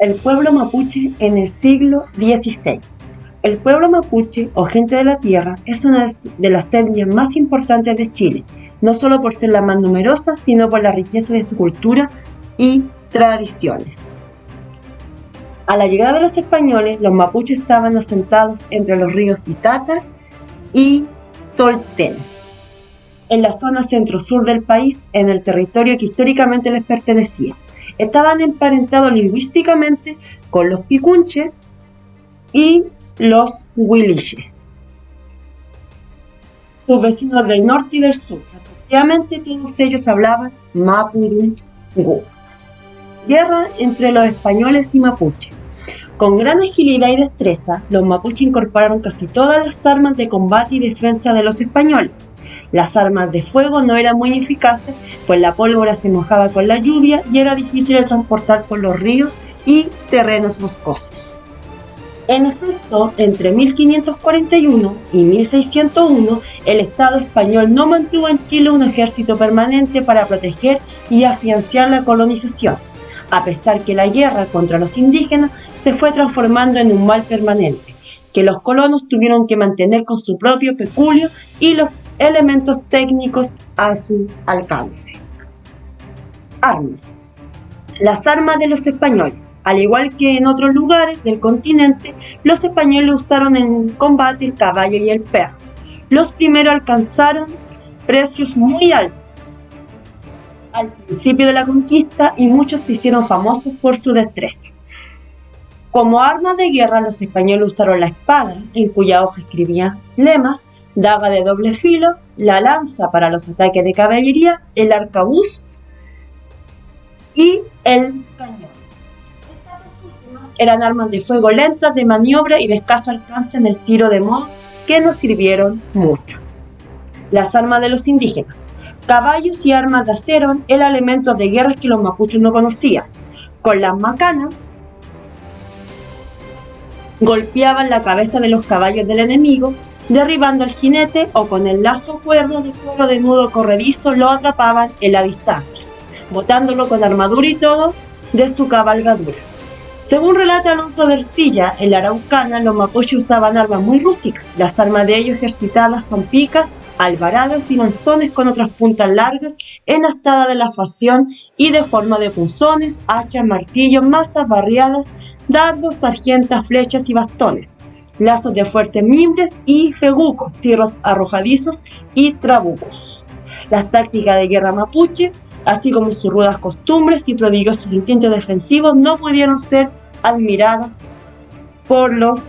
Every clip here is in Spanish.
El pueblo mapuche en el siglo XVI. El pueblo mapuche, o gente de la tierra, es una de las etnias más importantes de Chile, no solo por ser la más numerosa, sino por la riqueza de su cultura y tradiciones. A la llegada de los españoles, los mapuches estaban asentados entre los ríos Itata y Tolten, en la zona centro-sur del país, en el territorio que históricamente les pertenecía. Estaban emparentados lingüísticamente con los picunches y los huiliches, sus vecinos del norte y del sur. Respectivamente, todos ellos hablaban mapudungún. Guerra entre los españoles y mapuches. Con gran agilidad y destreza, los mapuches incorporaron casi todas las armas de combate y defensa de los españoles. Las armas de fuego no eran muy eficaces, pues la pólvora se mojaba con la lluvia y era difícil de transportar por los ríos y terrenos boscosos. En efecto, entre 1541 y 1601, el Estado español no mantuvo en Chile un ejército permanente para proteger y afianzar la colonización, a pesar que la guerra contra los indígenas se fue transformando en un mal permanente, que los colonos tuvieron que mantener con su propio peculio y los elementos técnicos a su alcance. Armas. Las armas de los españoles. Al igual que en otros lugares del continente, los españoles usaron en combate el caballo y el perro. Los primeros alcanzaron precios muy altos al principio de la conquista y muchos se hicieron famosos por su destreza. Como armas de guerra, los españoles usaron la espada, en cuya hoja escribían lemas, daga de doble filo, la lanza para los ataques de caballería, el arcabuz y el cañón. Eran armas de fuego lentas, de maniobra y de escaso alcance en el tiro de modo que nos sirvieron mucho. Las armas de los indígenas. Caballos y armas de acero eran elementos de guerra que los mapuches no conocían. Con las macanas golpeaban la cabeza de los caballos del enemigo, derribando al jinete, o con el lazo cuerdo de cuero de nudo corredizo lo atrapaban en la distancia, botándolo con armadura y todo de su cabalgadura. Según relata Alonso de Ercilla, en la Araucana los mapuches usaban armas muy rústicas. Las armas de ellos ejercitadas son picas, albaradas y lanzones con otras puntas largas, enastadas de la facción y de forma de punzones, hachas, martillos, mazas, barriadas, dardos, sargentas, flechas y bastones, lazos de fuertes mimbres y fegucos, tirros arrojadizos y trabucos. Las tácticas de guerra mapuche, así como sus rudas costumbres y prodigiosos intentos defensivos, no pudieron ser admiradas por los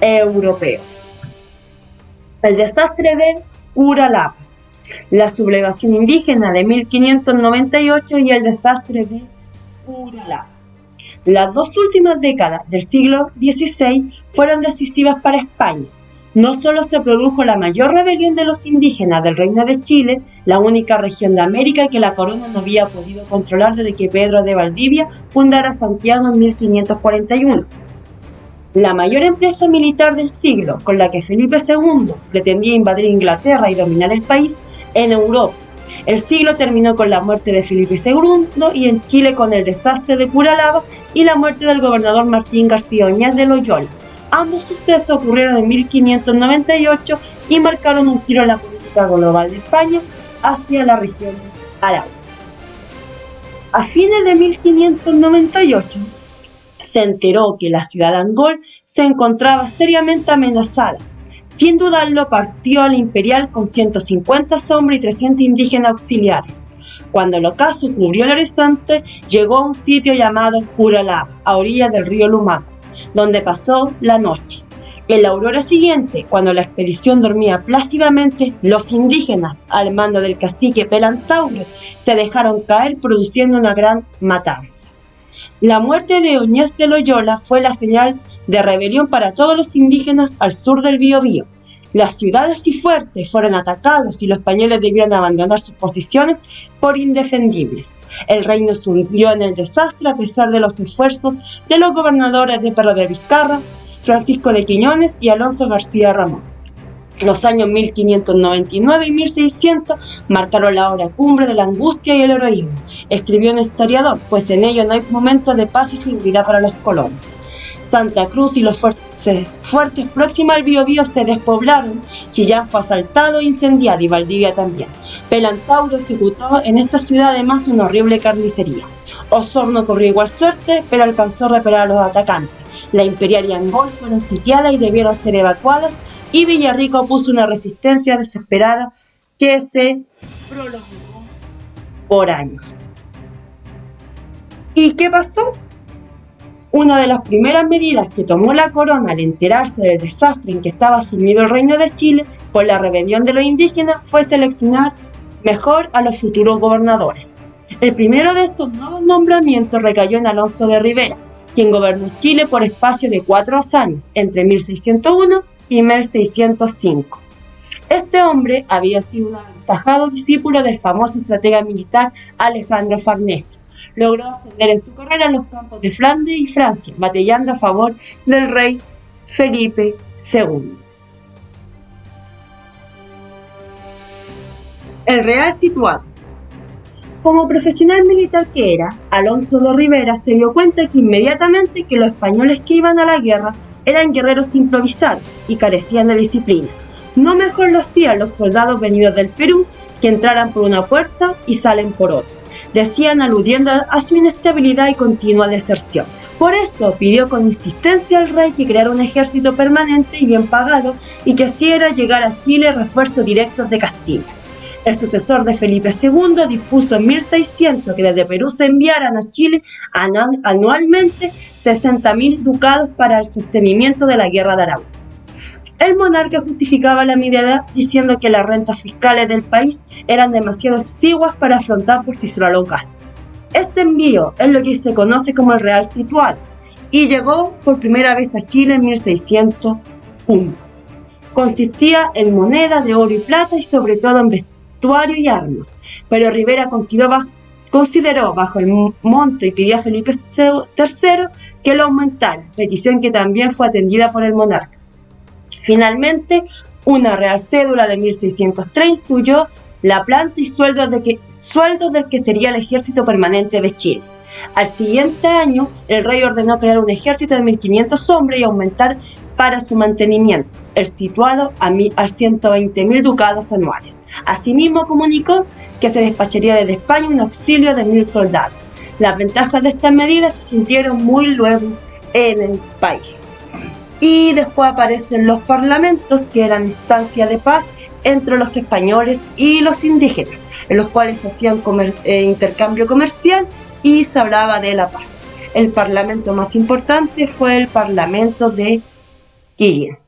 europeos. El desastre de Uralaba, la sublevación indígena de 1598 y el desastre de Uralaba. Las dos últimas décadas del siglo XVI fueron decisivas para España. No solo se produjo la mayor rebelión de los indígenas del Reino de Chile, la única región de América que la corona no había podido controlar desde que Pedro de Valdivia fundara Santiago en 1541. La mayor empresa militar del siglo, con la que Felipe II pretendía invadir Inglaterra y dominar el país en Europa. El siglo terminó con la muerte de Felipe II y en Chile con el desastre de Curalaba y la muerte del gobernador Martín García Oñez de Loyola. Ambos sucesos ocurrieron en 1598 y marcaron un giro en la política global de España hacia la región de Arauco. A fines de 1598 se enteró que la ciudad de Angol se encontraba seriamente amenazada. Sin dudarlo, partió a la imperial con 150 hombres y 300 indígenas auxiliares. Cuando el ocaso cubrió el horizonte, llegó a un sitio llamado Curalaba, a orillas del río Lumaco, donde pasó la noche. En la aurora siguiente, cuando la expedición dormía plácidamente, los indígenas, al mando del cacique Pelantaure, se dejaron caer, produciendo una gran matanza. La muerte de Oñez de Loyola fue la señal de rebelión para todos los indígenas al sur del Biobío. Las ciudades y fuertes fueron atacados y los españoles debieron abandonar sus posiciones por indefendibles. El reino se hundió en el desastre a pesar de los esfuerzos de los gobernadores de Perro de Vizcarra, Francisco de Quiñones y Alonso García Ramón. Los años 1599 y 1600 marcaron la hora cumbre de la angustia y el heroísmo, escribió un historiador, pues en ello no hay momentos de paz y seguridad para los colonos. Santa Cruz y los fuertes próximos al Biobío se despoblaron, Chillán fue asaltado e incendiado y Valdivia también. Pelantauro ejecutó en esta ciudad además una horrible carnicería. Osorno corrió igual suerte, pero alcanzó a repeler a los atacantes. La Imperial y Angol fueron sitiadas y debieron ser evacuadas, y Villarrica opuso una resistencia desesperada que se prolongó por años. ¿Y qué pasó? Una de las primeras medidas que tomó la corona al enterarse del desastre en que estaba sumido el reino de Chile por la rebelión de los indígenas fue seleccionar mejor a los futuros gobernadores. El primero de estos nuevos nombramientos recayó en Alonso de Rivera, quien gobernó Chile por espacio de 4 años, entre 1601 y 1605. Este hombre había sido un aventajado discípulo del famoso estratega militar Alejandro Farnesio. Logró ascender en su carrera en los campos de Flandes y Francia, batallando a favor del rey Felipe II. El Real situado. Como profesional militar que era, Alonso de Rivera se dio cuenta que inmediatamente que los españoles que iban a la guerra eran guerreros improvisados y carecían de disciplina. No mejor lo hacían los soldados venidos del Perú, que entraran por una puerta y salen por otra. Decían aludiendo a su inestabilidad y continua deserción. Por eso pidió con insistencia al rey que creara un ejército permanente y bien pagado y que hiciera llegar a Chile refuerzos directos de Castilla. El sucesor de Felipe II dispuso en 1600 que desde Perú se enviaran a Chile anualmente 60.000 ducados para el sostenimiento de la guerra de Arauco. El monarca justificaba la medida diciendo que las rentas fiscales del país eran demasiado exiguas para afrontar por sí sola los gastos. Este envío es lo que se conoce como el Real Situado y llegó por primera vez a Chile en 1601. Consistía en moneda de oro y plata y sobre todo en vestuario y armas, pero Rivera consideró bajo el monto y pidió a Felipe III que lo aumentara, petición que también fue atendida por el monarca. Finalmente, una real cédula de 1603 instituyó la planta y sueldos del que sería el ejército permanente de Chile. Al siguiente año, el rey ordenó crear un ejército de 1.500 hombres y aumentar para su mantenimiento el situado a 120.000 ducados anuales. Asimismo, comunicó que se despacharía desde España un auxilio de 1.000 soldados. Las ventajas de estas medidas se sintieron muy luego en el país. Y después aparecen los parlamentos, que eran instancias de paz entre los españoles y los indígenas, en los cuales se hacían intercambio comercial y se hablaba de la paz. El parlamento más importante fue el Parlamento de Quillín.